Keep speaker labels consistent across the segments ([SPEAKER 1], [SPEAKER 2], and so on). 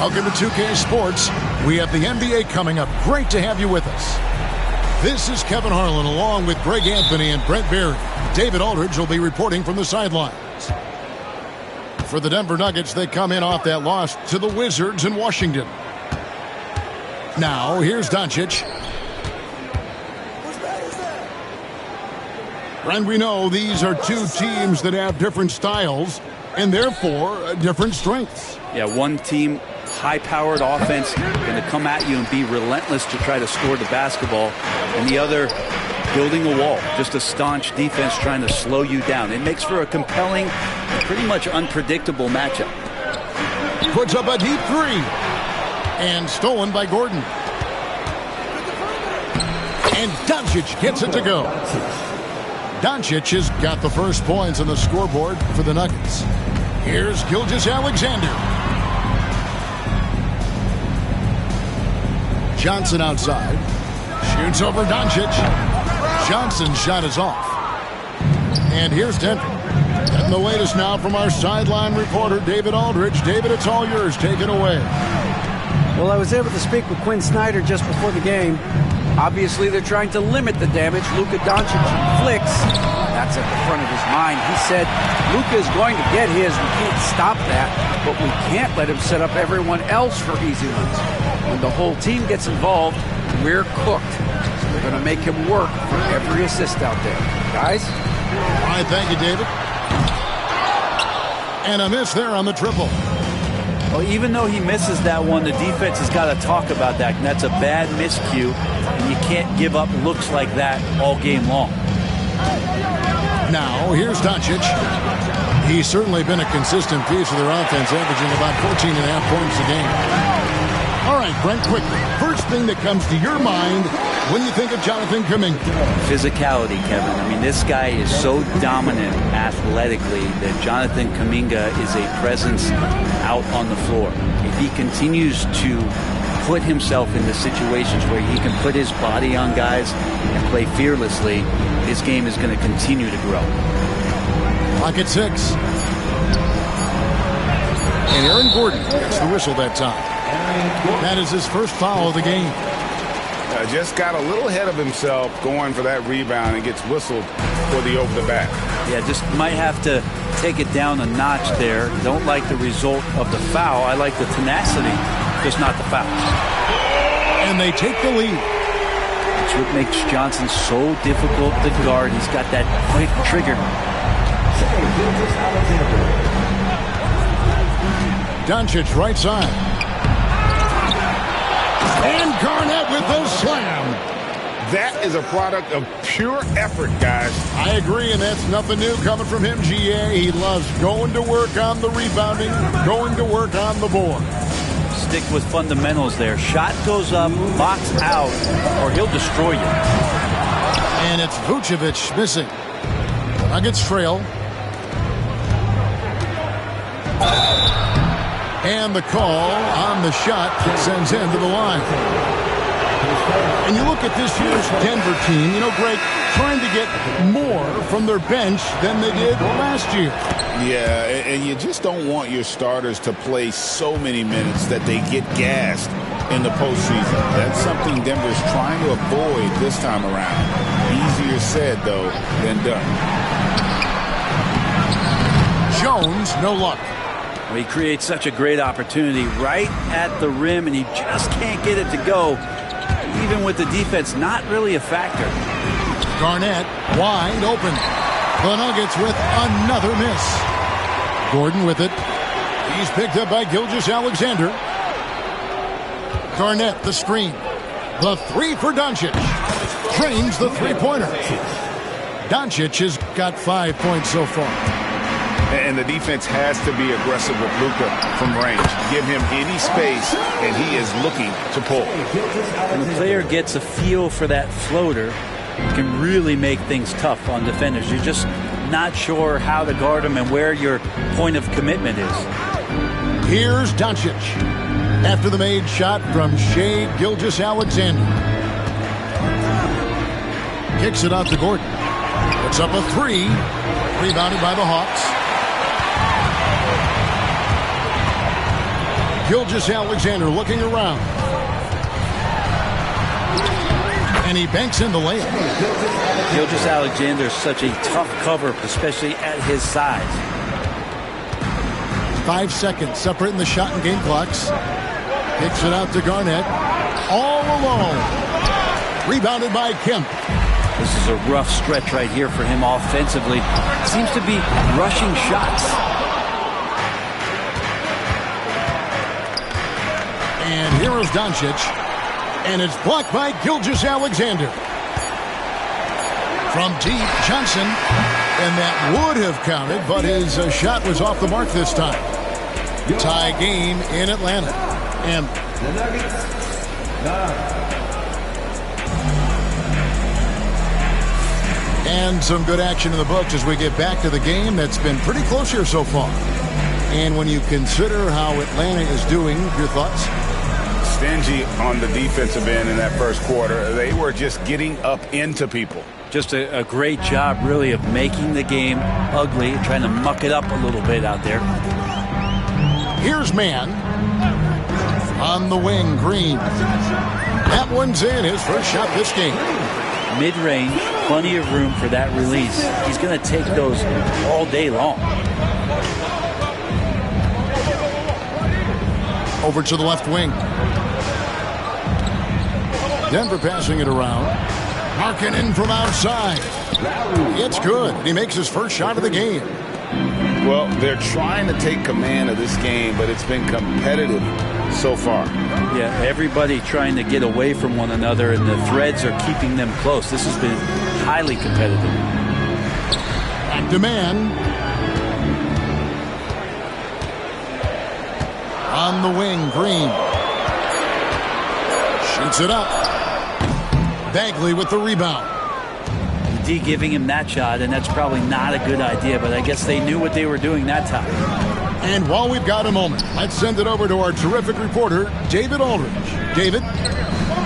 [SPEAKER 1] Welcome to 2K Sports. We have the NBA coming up. Great to have you with us. This is Kevin Harlan along with Greg Anthony and Brent Barry. David Aldridge will be reporting from the sidelines. For the Denver Nuggets, they come in off that loss to the Wizards in Washington. Now, here's Doncic. And we know these are two teams that have different styles and therefore different strengths.
[SPEAKER 2] Yeah, one team, high-powered offense, going to come at you and be relentless to try to score the basketball, and the other building a wall, just a staunch defense trying to slow you down. It makes for a compelling and pretty much unpredictable matchup.
[SPEAKER 1] Puts up a deep three, and stolen by Gordon. And Doncic gets it to go. Doncic has got the first points on the scoreboard for the Nuggets. Here's Gilgeous-Alexander. Johnson outside. Shoots over Doncic. Johnson's shot is off. And here's Denver. Getting the latest now from our sideline reporter, David Aldridge. David, it's all yours. Take it away.
[SPEAKER 3] Well, I was able to speak with Quinn Snyder just before the game. Obviously, they're trying to limit the damage Luka Doncic inflicts. That's at the front of his mind. He said, Luka is going to get his. We can't stop that, but we can't let him set up everyone else for easy ones. When the whole team gets involved, we're cooked. So they're going to make him work for every assist out there. Guys?
[SPEAKER 1] All right, thank you, David. And a miss there on the triple.
[SPEAKER 2] Well, even though he misses that one, the defense has got to talk about that, and that's a bad miscue, and you can't give up looks like that all game long.
[SPEAKER 1] Now, here's Doncic. He's certainly been a consistent piece of their offense, averaging about 14.5 points a game. All right, Brent, quickly. First thing that comes to your mind when you think of Jonathan Kuminga.
[SPEAKER 2] Physicality, Kevin. I mean, this guy is so dominant athletically that Jonathan Kuminga is a presence out on the floor. If he continues to put himself into situations where he can put his body on guys and play fearlessly, his game is going to continue to grow.
[SPEAKER 1] Clock at 6. And Aaron Gordon gets the whistle that time. That is his first foul of the game.
[SPEAKER 4] Just got a little ahead of himself going for that rebound and gets whistled for the over the back.
[SPEAKER 2] Yeah, just might have to take it down a notch there. Don't like the result of the foul. I like the tenacity, just not the foul.
[SPEAKER 1] And they take the lead.
[SPEAKER 2] That's what makes Johnson so difficult to guard. He's got that quick trigger.
[SPEAKER 1] Doncic right side. And Garnett with the slam.
[SPEAKER 4] That is a product of pure effort, guys.
[SPEAKER 1] I agree, and that's nothing new coming from him, GA. He loves going to work on the rebounding, going to work on the board.
[SPEAKER 2] Stick with fundamentals there. Shot goes up, box out, or he'll destroy you.
[SPEAKER 1] And it's Vucevic missing. Nuggets trail. And the call on the shot sends him to the line. And you look at this year's Denver team, you know, Greg, trying to get more from their bench than they did last year.
[SPEAKER 4] Yeah, and you just don't want your starters to play so many minutes that they get gassed in the postseason. That's something Denver's trying to avoid this time around. Easier said, though, than done.
[SPEAKER 1] Jones, no luck.
[SPEAKER 2] Well, he creates such a great opportunity right at the rim, and he just can't get it to go. Even with the defense not really a factor.
[SPEAKER 1] Garnett wide open. The Nuggets with another miss. Gordon with it. He's picked up by Gilgeous-Alexander. Garnett the screen. The three for Doncic. Trains the three-pointer. Doncic has got 5 points so far.
[SPEAKER 4] And the defense has to be aggressive with Luka from range. Give him any space, and he is looking to pull.
[SPEAKER 2] When the player gets a feel for that floater, it can really make things tough on defenders. You're just not sure how to guard him and where your point of commitment is.
[SPEAKER 1] Here's Doncic. After the made shot from Shai Gilgeous-Alexander. Kicks it out to Gordon. Puts up a three. Rebounded by the Hawks. Gilgeous-Alexander looking around. And he banks in the layup.
[SPEAKER 2] Gilgeous-Alexander is such a tough cover, especially at his size.
[SPEAKER 1] 5 seconds separating the shot and game clocks. Kicks it out to Garnett. All alone. Rebounded by Kemp.
[SPEAKER 2] This is a rough stretch right here for him offensively. Seems to be rushing shots.
[SPEAKER 1] And here is Doncic. And it's blocked by Gilgeous-Alexander. From deep, Johnson. And that would have counted, but his shot was off the mark this time. Tie game in Atlanta. And some good action in the books as we get back to the game that's been pretty close here so far. And when you consider how Atlanta is doing, your thoughts?
[SPEAKER 4] Stingy on the defensive end in that first quarter. They were just getting up into people.
[SPEAKER 2] Just a great job, really, of making the game ugly, trying to muck it up a little bit out there.
[SPEAKER 1] Here's Mann. On the wing, Green. That one's in, his first shot this game.
[SPEAKER 2] Mid-range, plenty of room for that release. He's going to take those all day long.
[SPEAKER 1] Over to the left wing. Denver passing it around. Markkanen from outside. It's good. He makes his first shot of the game.
[SPEAKER 4] Well, they're trying to take command of this game, but it's been competitive so far.
[SPEAKER 2] Yeah, everybody trying to get away from one another, and the threads are keeping them close. This has been highly competitive.
[SPEAKER 1] Back to Mann. On the wing, Green. Shoots it up. Bagley with the rebound.
[SPEAKER 2] D giving him that shot, and that's probably not a good idea, but I guess they knew what they were doing that time.
[SPEAKER 1] And while we've got a moment, let's send it over to our terrific reporter, David Aldridge. David?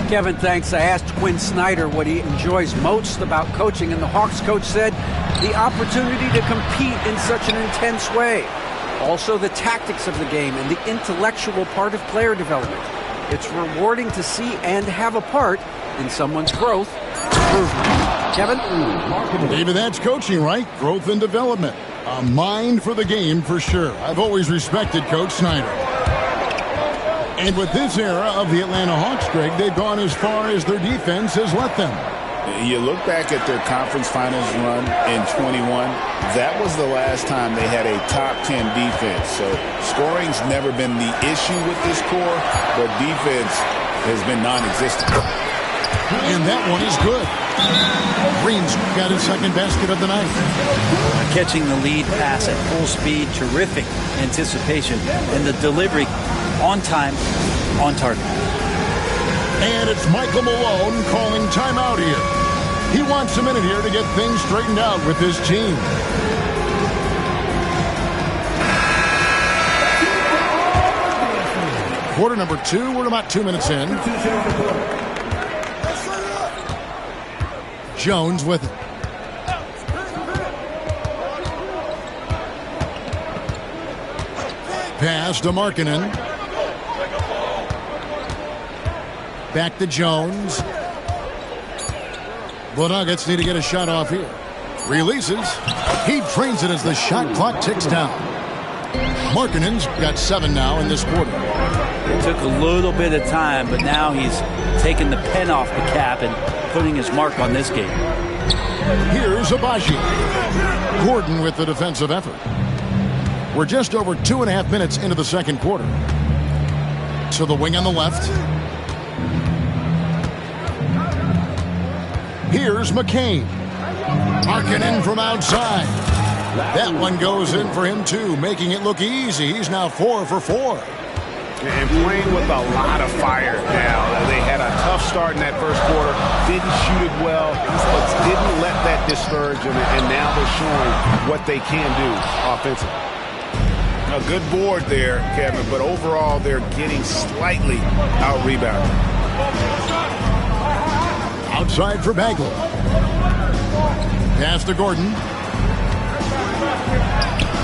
[SPEAKER 3] Kevin, thanks. I asked Quinn Snyder what he enjoys most about coaching, and the Hawks coach said the opportunity to compete in such an intense way. Also, the tactics of the game and the intellectual part of player development. It's rewarding to see and have a part in someone's growth. Kevin?
[SPEAKER 1] David, that's coaching, right? Growth and development. A mind for the game for sure. I've always respected Coach Snyder. And with this era of the Atlanta Hawks, Greg, they've gone as far as their defense has let them.
[SPEAKER 4] You look back at their conference finals run in 21, that was the last time they had a top 10 defense. So scoring's never been the issue with this core, but defense has been non-existent.
[SPEAKER 1] And that one is good. Green's got his second basket of the night.
[SPEAKER 2] Catching the lead pass at full speed, terrific anticipation, and the delivery on time, on target.
[SPEAKER 1] And it's Michael Malone calling timeout here. He wants a minute here to get things straightened out with his team. Quarter number 2, we're about 2 minutes in. Jones with it. Pass to Markkanen. Back to Jones. The Nuggets need to get a shot off here. Releases. He trains it as the shot clock ticks down. Markkanen's got 7 now in this quarter.
[SPEAKER 2] It took a little bit of time, but now he's taking the pen off the cap and putting his mark on this game.
[SPEAKER 1] Here's Abaji. Gordon with the defensive effort. We're just over 2.5 minutes into the second quarter. To the wing on the left. Here's McCain. Markkanen from outside. That one goes in for him too, making it look easy. He's now 4 for 4.
[SPEAKER 5] And playing with a lot of fire now. They had a tough start in that first quarter. Didn't shoot it well, but didn't let that discourage them. And now they're showing what they can do offensively.
[SPEAKER 4] A good board there, Kevin, but overall they're getting slightly out-rebounded.
[SPEAKER 1] Outside for Bagley. Pass to Gordon.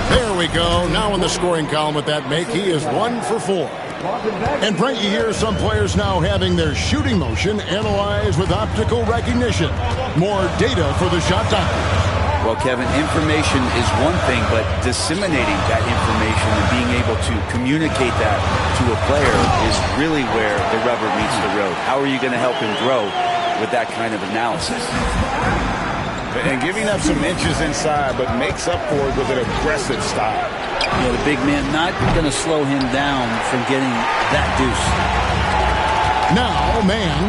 [SPEAKER 1] There we go. Now in the scoring column with that make, he is 1 for 4. And Brent, you hear some players now having their shooting motion analyzed with optical recognition. More data for the shot doctors.
[SPEAKER 2] Well, Kevin, information is one thing, but disseminating that information and being able to communicate that to a player is really where the rubber meets the road. How are you going to help him grow with that kind of analysis?
[SPEAKER 4] And giving up some inches inside, but makes up for it with an aggressive style.
[SPEAKER 2] Yeah, the big man not going to slow him down from getting that deuce.
[SPEAKER 1] Now, man,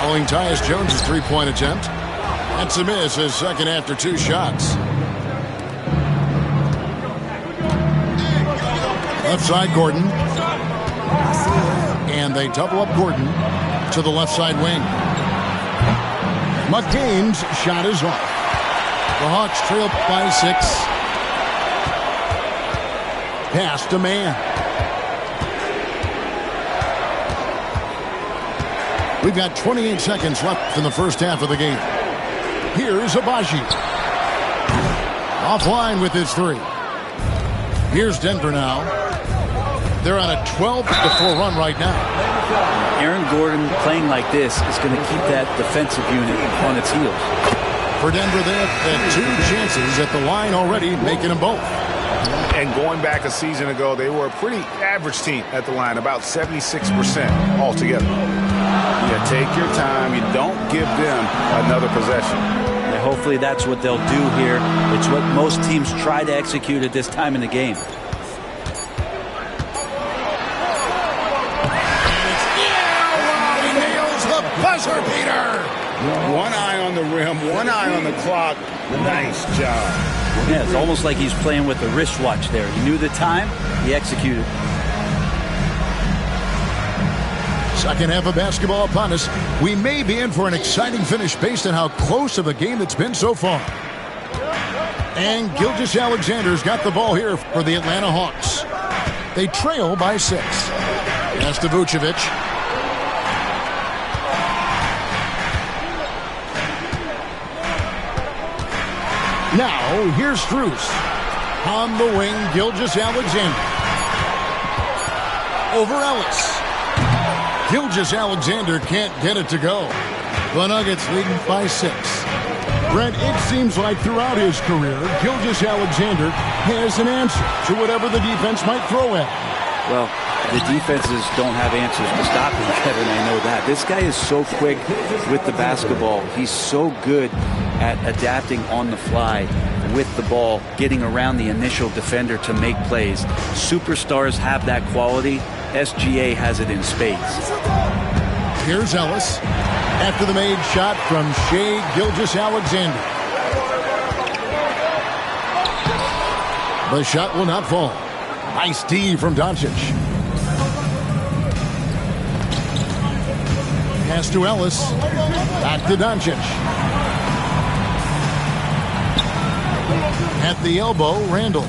[SPEAKER 1] following Tyus Jones' three-point attempt. That's a miss, his second after 2 shots. Left side, Gordon. And they double up Gordon to the left side wing. McCain's shot is off. The Hawks trail by 6. Pass to man. We've got 28 seconds left in the first half of the game. Here's Agbaji. Offline with his 3. Here's Denver now. They're on a 12-4 run right now.
[SPEAKER 2] Aaron Gordon playing like this is going to keep that defensive unit on its heels.
[SPEAKER 1] For Denver, they have had 2 chances at the line already, making them both.
[SPEAKER 5] And going back a season ago, they were a pretty average team at the line, about 76% altogether. You take your time. You don't give them another possession.
[SPEAKER 2] And hopefully that's what they'll do here. It's what most teams try to execute at this time in the game.
[SPEAKER 1] He nails the buzzer beater.
[SPEAKER 4] One eye on the rim, one eye on the clock. Nice job.
[SPEAKER 2] Yeah, it's almost like he's playing with a wristwatch there. He knew the time, he executed.
[SPEAKER 1] Second half of basketball upon us. We may be in for an exciting finish based on how close of a game it's been so far. And Gilgeous-Alexander's got the ball here for the Atlanta Hawks. They trail by 6. Pass to Vucevic. Now, here's Strus. On the wing, Gilgeous-Alexander. Over Ellis. Gilgeous-Alexander can't get it to go. The Nuggets leading by 6. Brent, it seems like throughout his career, Gilgeous-Alexander has an answer to whatever the defense might throw at him.
[SPEAKER 2] Well, the defenses don't have answers to stop him, Kevin. I know that. This guy is so quick with the basketball. He's so good at adapting on the fly with the ball, getting around the initial defender to make plays. Superstars have that quality. SGA has it in spades.
[SPEAKER 1] Here's Ellis after the made shot from Shai Gilgeous-Alexander. The shot will not fall. Nice D from Doncic. Pass to Ellis. Back to Doncic. At the elbow, Randall.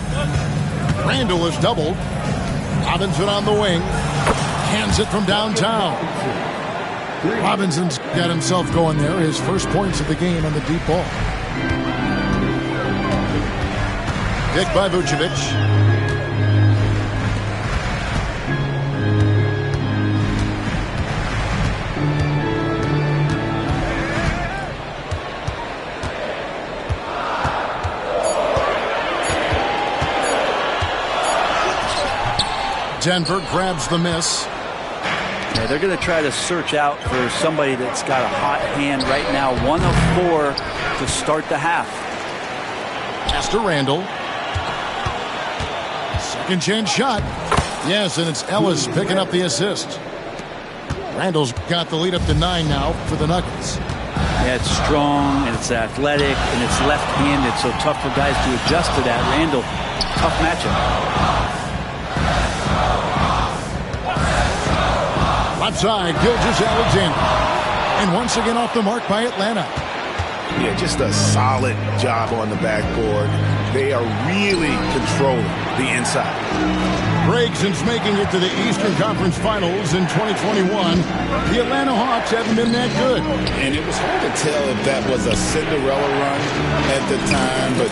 [SPEAKER 1] Randall is doubled. Robinson on the wing. Hands it from downtown. Robinson's got himself going there. His first points of the game on the deep ball. Pick by Vucevic. Denver grabs the miss.
[SPEAKER 2] Yeah, they're going to try to search out for somebody that's got a hot hand right now. 1 of 4 to start the half.
[SPEAKER 1] Pass to Randall. Second chance shot. Yes, and it's Ellis picking up the assist. Randall's got the lead up to 9 now for the Nuggets.
[SPEAKER 2] Yeah, it's strong, and it's athletic, and it's left-handed, so tough for guys to adjust to that. Randall, tough matchup.
[SPEAKER 1] Left side, Gilgeous-Alexander. And once again off the mark by Atlanta.
[SPEAKER 5] Yeah, just a solid job on the backboard. They are really controlling the inside.
[SPEAKER 1] Greg, since making it to the Eastern Conference Finals in 2021, the Atlanta Hawks haven't been that good.
[SPEAKER 4] And it was hard to tell if that was a Cinderella run at the time, but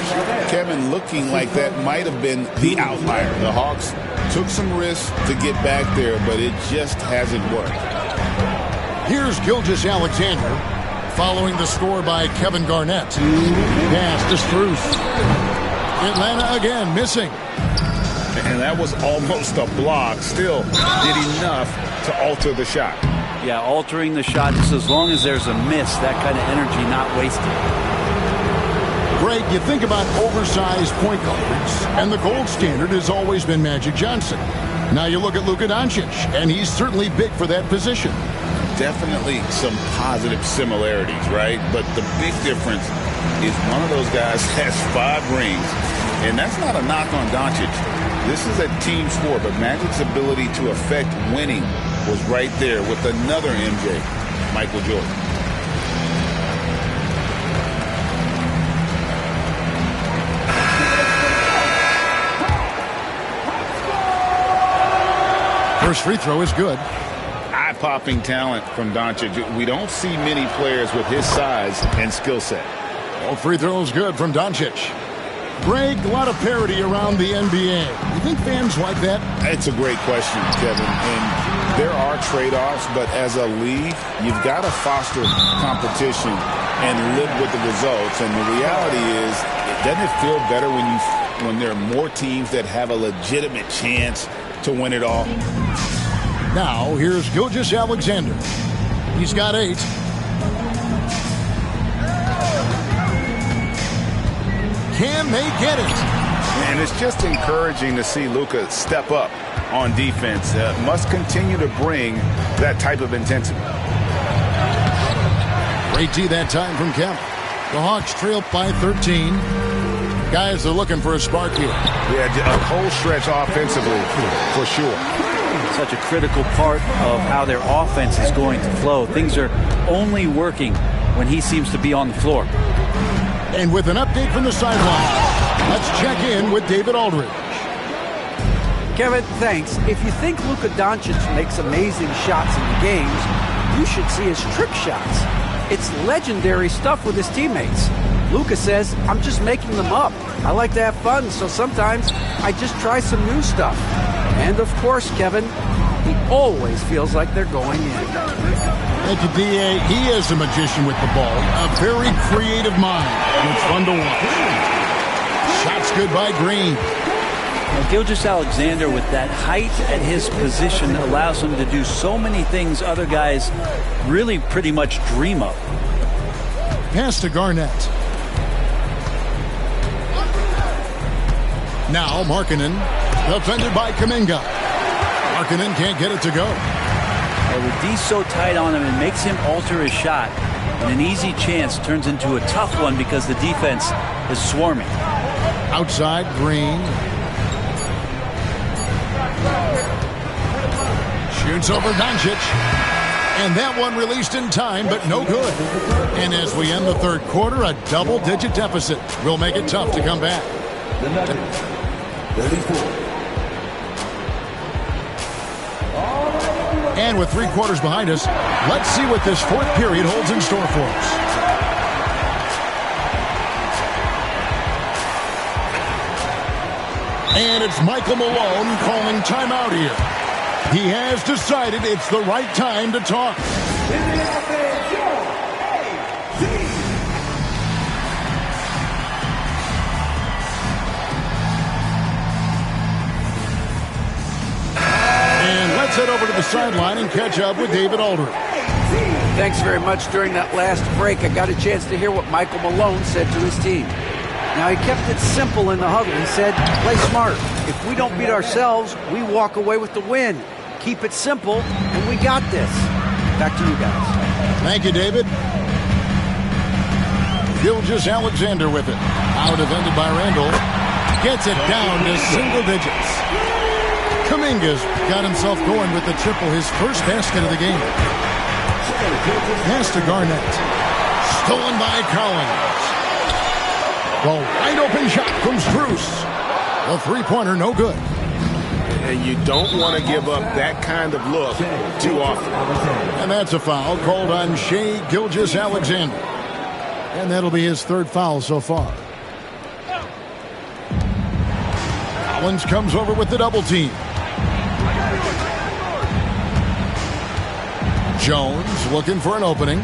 [SPEAKER 4] Kevin, looking like that might have been the outlier. The Hawks took some risks to get back there, but it just hasn't worked.
[SPEAKER 1] Here's Gilgeous-Alexander following the score by Kevin Garnett. Pass to Strus. Atlanta again missing.
[SPEAKER 5] And that was almost a block. Still did enough to alter the shot.
[SPEAKER 2] Yeah, altering the shot just as long as there's a miss, that kind of energy not wasted.
[SPEAKER 1] Greg, you think about oversized point guards, and the gold standard has always been Magic Johnson. Now you look at Luka Doncic, and he's certainly big for that position.
[SPEAKER 4] Definitely some positive similarities, right? But the big difference is one of those guys has 5 rings, and that's not a knock on Doncic. This is a team sport, but Magic's ability to affect winning was right there with another MJ, Michael Jordan.
[SPEAKER 1] First free throw is good.
[SPEAKER 4] Eye-popping talent from Doncic. We don't see many players with his size and skill set.
[SPEAKER 1] All free throws good from Doncic. Greg, a lot of parity around the NBA. You think fans like that?
[SPEAKER 4] It's a great question, Kevin. And there are trade-offs, but as a league, you've got to foster competition and live with the results. And the reality is, doesn't it feel better when there are more teams that have a legitimate chance to win it all?
[SPEAKER 1] Now, here's Gilgeous-Alexander. He's got 8. Can they get it?
[SPEAKER 5] And it's just encouraging to see Luka step up on defense. Must continue to bring that type of intensity.
[SPEAKER 1] Great D that time from Kemp. The Hawks trail by 13. Guys are looking for a spark here.
[SPEAKER 5] Yeah, a whole stretch offensively, for sure.
[SPEAKER 2] Such a critical part of how their offense is going to flow. Things are only working when he seems to be on the floor.
[SPEAKER 1] And with an update from the sideline, let's check in with David Aldridge.
[SPEAKER 3] Kevin, thanks. If you think Luka Doncic makes amazing shots in the games, you should see his trick shots. It's legendary stuff with his teammates. Luka says, I'm just making them up. I like to have fun, so sometimes I just try some new stuff. And of course, Kevin, he always feels like they're going in.
[SPEAKER 1] Thank you, D.A. He is a magician with the ball. A very creative mind. It's fun to watch. Shots good by Green.
[SPEAKER 2] Well, Gilgeous-Alexander, with that height at his position, allows him to do so many things other guys really pretty much dream of.
[SPEAKER 1] Pass to Garnett. Now Markkanen, defended by Kuminga. Markkanen can't get it to go.
[SPEAKER 2] With D so tight on him, it makes him alter his shot. And an easy chance turns into a tough one because the defense is swarming.
[SPEAKER 1] Outside, Green. Shoots over Doncic. And that one released in time, but no good. And as we end the third quarter, a double-digit deficit will make it tough to come back.
[SPEAKER 6] The Nuggets, 34.
[SPEAKER 1] And with 3 quarters behind us, let's see what this fourth period holds in store for us. And it's Michael Malone calling timeout here. He has decided it's the right time to talk. Let's head over to the sideline and catch up with David Aldridge.
[SPEAKER 3] Thanks very much. During that last break, I got a chance to hear what Michael Malone said to his team. Now, he kept it simple in the huddle. He said, play smart. If we don't beat ourselves, we walk away with the win. Keep it simple, and we got this. Back to you guys.
[SPEAKER 1] Thank you, David. Gilgeous-Alexander with it. Out defended by Randall. Gets it down to single digits. Kuminga's got himself going with the triple, his first basket of the game. Pass to Garnett. Stolen by Collins. The wide open shot from Strus. The three-pointer no good.
[SPEAKER 5] And you don't want to give up that kind of look too often.
[SPEAKER 1] And that's a foul called on Shai Gilgeous-Alexander. And that'll be his third foul so far. Collins comes over with the double team. Jones looking for an opening.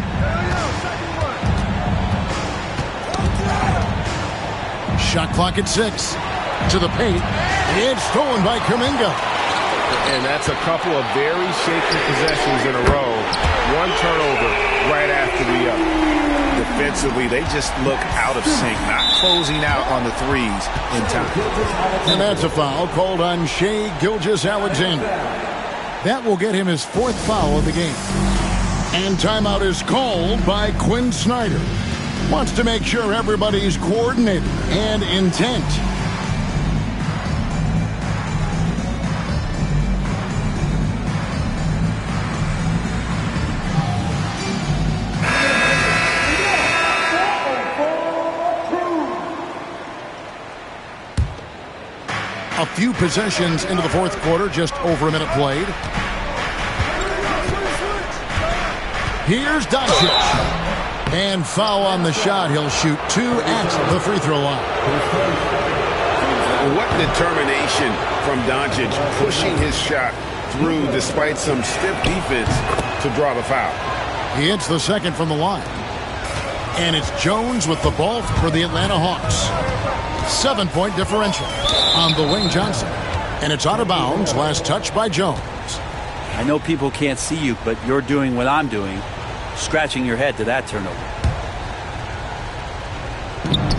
[SPEAKER 1] Shot clock at 6. To the paint. It's stolen by Kuminga.
[SPEAKER 5] And that's a couple of very shaky possessions in a row. One turnover right after the other. Defensively, they just look out of sync, not closing out on the threes in time.
[SPEAKER 1] And that's a foul called on Shai Gilgeous-Alexander. That will get him his fourth foul of the game. And timeout is called by Quinn Snyder. Wants to make sure everybody's coordinated and intent. A few possessions into the fourth quarter, just over a minute played. Here's Doncic. And foul on the shot. He'll shoot 2 at the free throw line.
[SPEAKER 5] What determination from Doncic, pushing his shot through despite some stiff defense to draw the foul.
[SPEAKER 1] He hits the second from the line. And it's Jones with the ball for the Atlanta Hawks. 7-point differential on the wing Johnson. And it's out of bounds. Last touch by Jones.
[SPEAKER 2] I know people can't see you, but you're doing what I'm doing. Scratching your head to that turnover.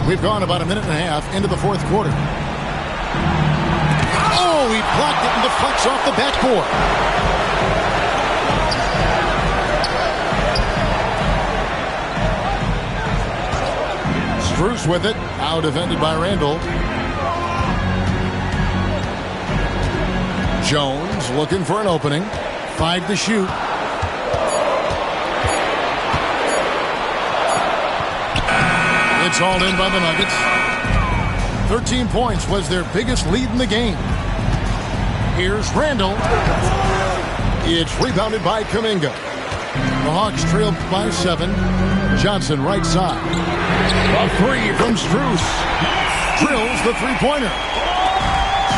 [SPEAKER 1] We've gone about a minute and a half into the fourth quarter. Oh, he blocked it and deflects off the backboard. Strus with it. Now defended by Randall. Jones looking for an opening. 5 to shoot. It's all in by the Nuggets. 13 points was their biggest lead in the game. Here's Randall. It's rebounded by Kuminga. The Hawks trail by 7. Johnson right side. A 3 from Strus. Drills the three-pointer.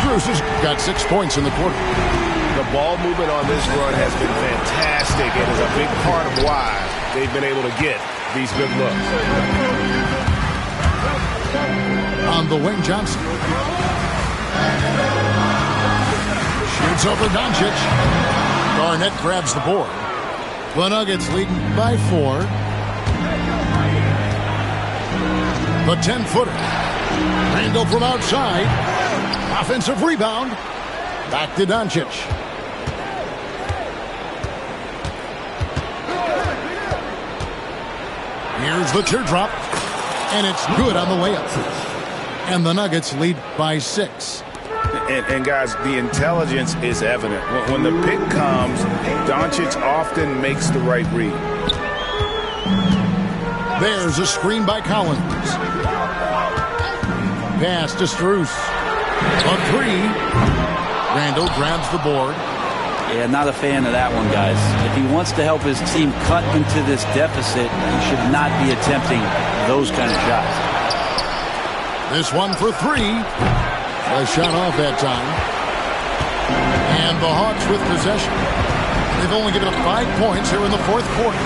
[SPEAKER 1] Strus has got 6 points in the quarter.
[SPEAKER 5] The ball movement on this run has been fantastic and is a big part of why they've been able to get these good looks.
[SPEAKER 1] On the wing, Johnson. Shoots over Doncic. Garnett grabs the board. The Nuggets leading by 4. The 10-footer. Randall from outside. Offensive rebound. Back to Doncic. Here's the teardrop. And it's good on the layup. And the Nuggets lead by 6.
[SPEAKER 5] And guys, the intelligence is evident. When the pick comes, Doncic often makes the right read.
[SPEAKER 1] There's a screen by Collins. Pass to Strus. A 3. Randall grabs the board.
[SPEAKER 2] Yeah, not a fan of that one, guys. If he wants to help his team cut into this deficit, he should not be attempting those kind of shots.
[SPEAKER 1] This one for 3. A shot off that time. And the Hawks with possession. They've only given up 5 points here in the fourth quarter.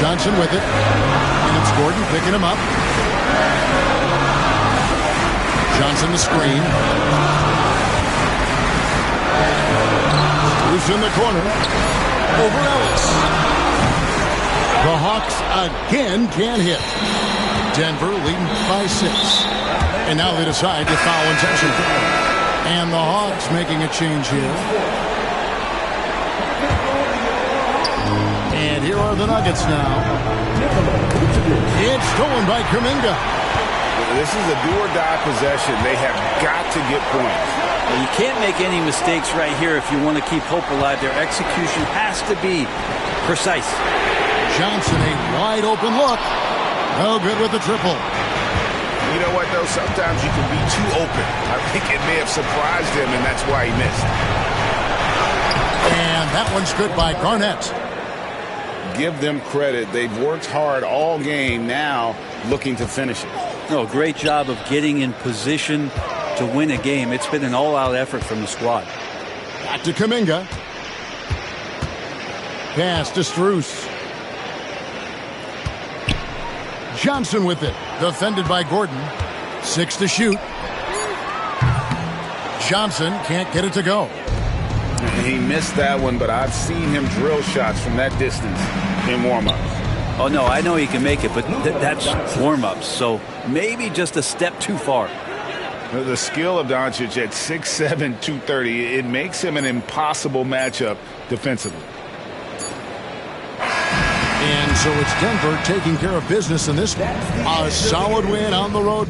[SPEAKER 1] Johnson with it. And it's Gordon picking him up. Johnson the screen. Who's in the corner? Over Ellis. The Hawks again can't hit. Denver leading by 6. And now they decide to foul intentionally. And the Hawks making a change here. And here are the Nuggets now. It's stolen by Kuminga.
[SPEAKER 5] This is a do-or-die possession. They have got to get points.
[SPEAKER 2] Well, you can't make any mistakes right here if you want to keep hope alive. Their execution has to be precise.
[SPEAKER 1] Johnson, a wide open look. No good with the triple.
[SPEAKER 5] You know what, though? Sometimes you can be too open. I think it may have surprised him, and that's why he missed.
[SPEAKER 1] And that one's good by Garnett.
[SPEAKER 4] Give them credit. They've worked hard all game, now looking to finish it.
[SPEAKER 2] Oh, great job of getting in position to win a game. It's been an all-out effort from the squad.
[SPEAKER 1] Back to Kuminga. Pass to Strus. Johnson with it. Defended by Gordon. 6 to shoot. Johnson can't get it to go.
[SPEAKER 4] He missed that one, but I've seen him drill shots from that distance in warm-ups.
[SPEAKER 2] Oh, no, I know he can make it, but that's warm-ups, so maybe just a step too far.
[SPEAKER 4] The skill of Doncic at 6'7", 230, it makes him an impossible matchup defensively.
[SPEAKER 1] And so it's Denver taking care of business in this one. A solid win on the road.